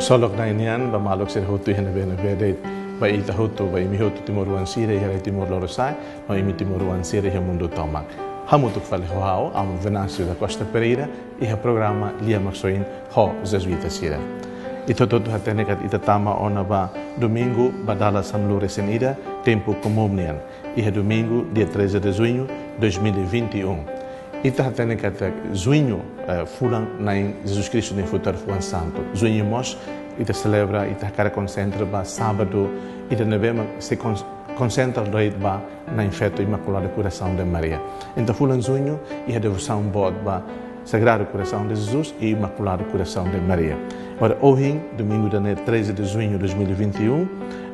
Solok na inian ba malok sir hotu hena bena bede ba ita hotu ba imi hotu timor wan sire hera timor lorosai no imi timor wan sire he mundo tomak. Hamutuk fale hoao am Venâncio da Costa Pereira e ha programa Lia Maxoin ho Jesuita sira. Ito todo hatene kat ita tama ona ba domingo badala San Lourdes en ida tempo comunian e ha domingo dia 13 de junho 2021. Ita hatene kat junho fulan na Jesus Cristo nem futar fuan santo. Junho mos ita celebra ita cara concentra ba sábado ita nevema se concentra ba na infeto Imaculado Coração de Maria. Então fulan junho e a devoção bod ba Sagrado Coração de Jesus e Imaculado Coração de Maria. Ora, hoje, domingo, 13 de junho de 2021,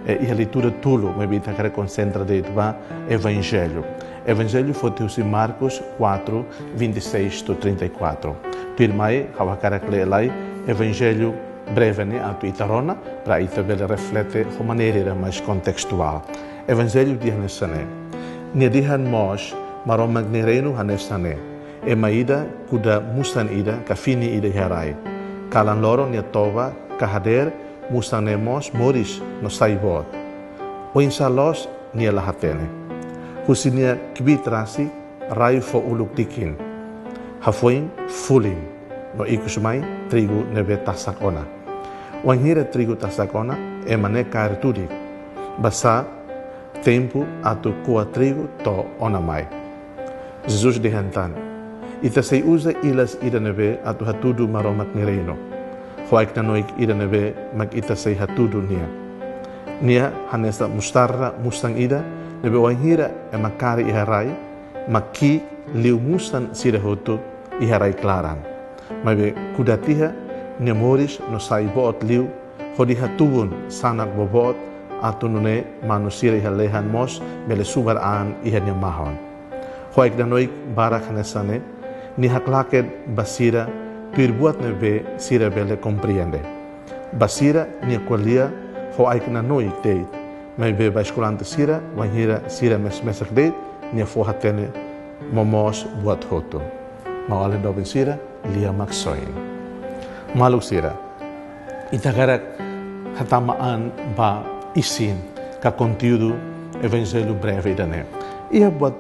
e a leitura tulo, mas bita cara concentra de ba Evangelho. Evangelho foi em Marcos 4, 26-34. Pirmai, hawa cara klelai, Evangelho breve, né, a tu itarona, para itabela reflete de maneira mais contextual. Evangelho de Hanesane. Nedihan mos, marom magnereno Hanesane. E maida kuda mustan ida, kafini ida herai. Kalan loro nia tova, kahader, mustan mos moris no saibot. O insalos nia lahatene. Husinia kibitrasi, rai fo uluk dikin. Hafoin fulim. No ikusumai, trigo nebe tasakona. Wanghira trigo tasakona, e mane kairtudik. Basa tempo atu kua trigo to onamai. Jesus dehantan. Ita sei usa ilas ida neve atu hatudu maromak nireno. Hoaik nanoik ida neve mag ita sei hatudu nia. Nia hanesa mustarra mustang ida neve wanghira e makari iharai maki liu mustan sira hotu iharai klaran. Mabe kudatiha nia moris no sai boot liu hodi hatubun sanak bobot atu nune manusira ihalehan mos bele subar an ihanya mahon. Hoaik nanoik barak hanesane ni haklaket basira pirbuat nebe sira bele compreende. Basira ni qualia ho aikna noi deit. Mebe basculante sira wanhira sira meser deit ni fo hatene momos buat hoto. Mawale dobin sira Lia Maxoin. Maluk sira. Itagarak hatamaan ba isin ka conteúdo evangelho breve dane. Ia buat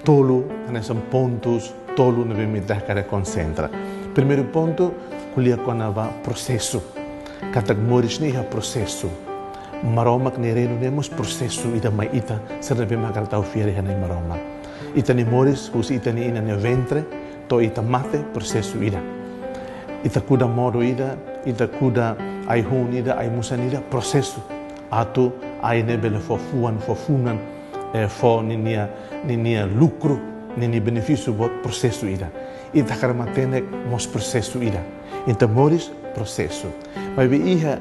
tolo nesam pontos tolo nebe midah cara concentra. Primeiro ponto, kulia konava processo. Katak moris ni ha processo. Maromak nereno nemos processo ida mai ita ser nebe magartau fiere hanai maromak. Ita ni moris kus ita ni ina ne ventre to ita mate processo ida. Ita kuda modo ida, ita kuda ai hun ida, ai musan ida processo. Atu ai nebele fofunan fo ninia lucro nini benefício bot processo ida. Ita karamatene mos processo ida. Então moris processo. Mas be iha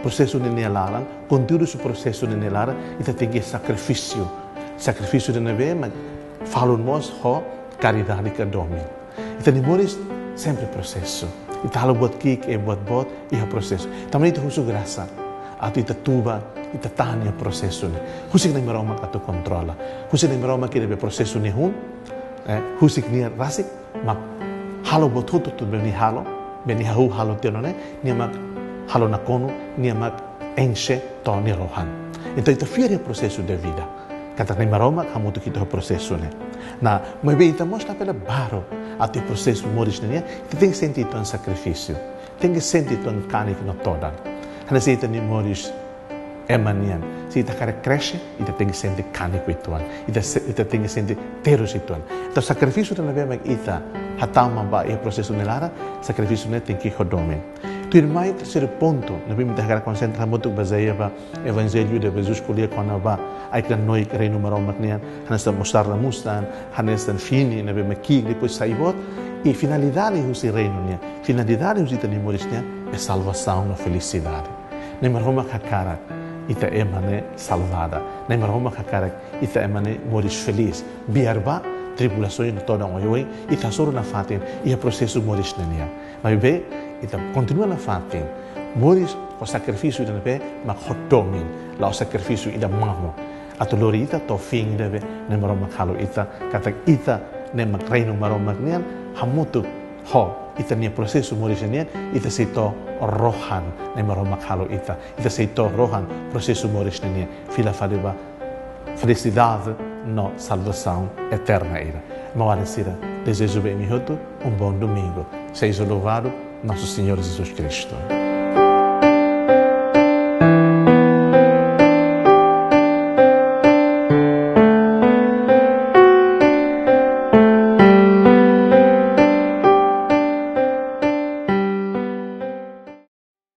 processo nini laran, conteúdo su processo nini laran, ita tem sacrifício. Sacrifício de neve, mas falun mos ho caridade que domi. Ita ni moris sempre processo. Ita halo buat kik e buat bot iha processo. Também ita husu graça. Atu ita tuba, ita tahan ya processo ni. Husik na maroma atu kontrola. Husik na maroma kira be processo ni hun. Husik ni rasik mak halo botutu tu beni halo, beni halo tenone, ni mak halo nakono, ni mak enche to ni rohan. Então ita fiere processo de vida. Kata na maroma hamutu kita processo ni. Na moibe ita mostra pela baro atu processo moris ni, ita tem que sentir ton sacrifício. Tem que sentir ton canik no todan. Hana se ita ni moris emanian. Se ita cara cresce, ita tem que sentir cânico ituan. Ita tem que sentir teros ituan. Então sacrifício da neve mag ita hatama ba e processo nelara, sacrifício ne tem que hodome. Tu irmai terceiro ponto, nabi minta cara concentra muito baseia ba evangelho de Jesus kulia kona ba ai kan noi reino maromak nian, hanesta mostrar la mustan, hanesta fini nabi maki depois saibot e finalidade husi reino nian. Finalidade husi tani moris nian é salvação na felicidade. Nem maromak hakara ita emane salvada. Nem maroma kakarak ita emane moris feliz. Biarba tribulações no toda oioi ita soro na fatin ia processo moris nenia. Mas be ita continua na fatin. Moris o sacrifício ida be ma hotomin la o sacrifício ida mamo. Atolori ita to fing deve nem maroma kalo ita katak ita nem reino maroma nian hamutu ho ita nia processo morisania, ita seito rohan, nem maromakalo ita seito rohan, processo morisania, fila faliba, felicidade, no salvação eterna ira. Mauarecira, desejo bem-vindo, bom domingo. Seja louvado nosso Senhor Jesus Cristo.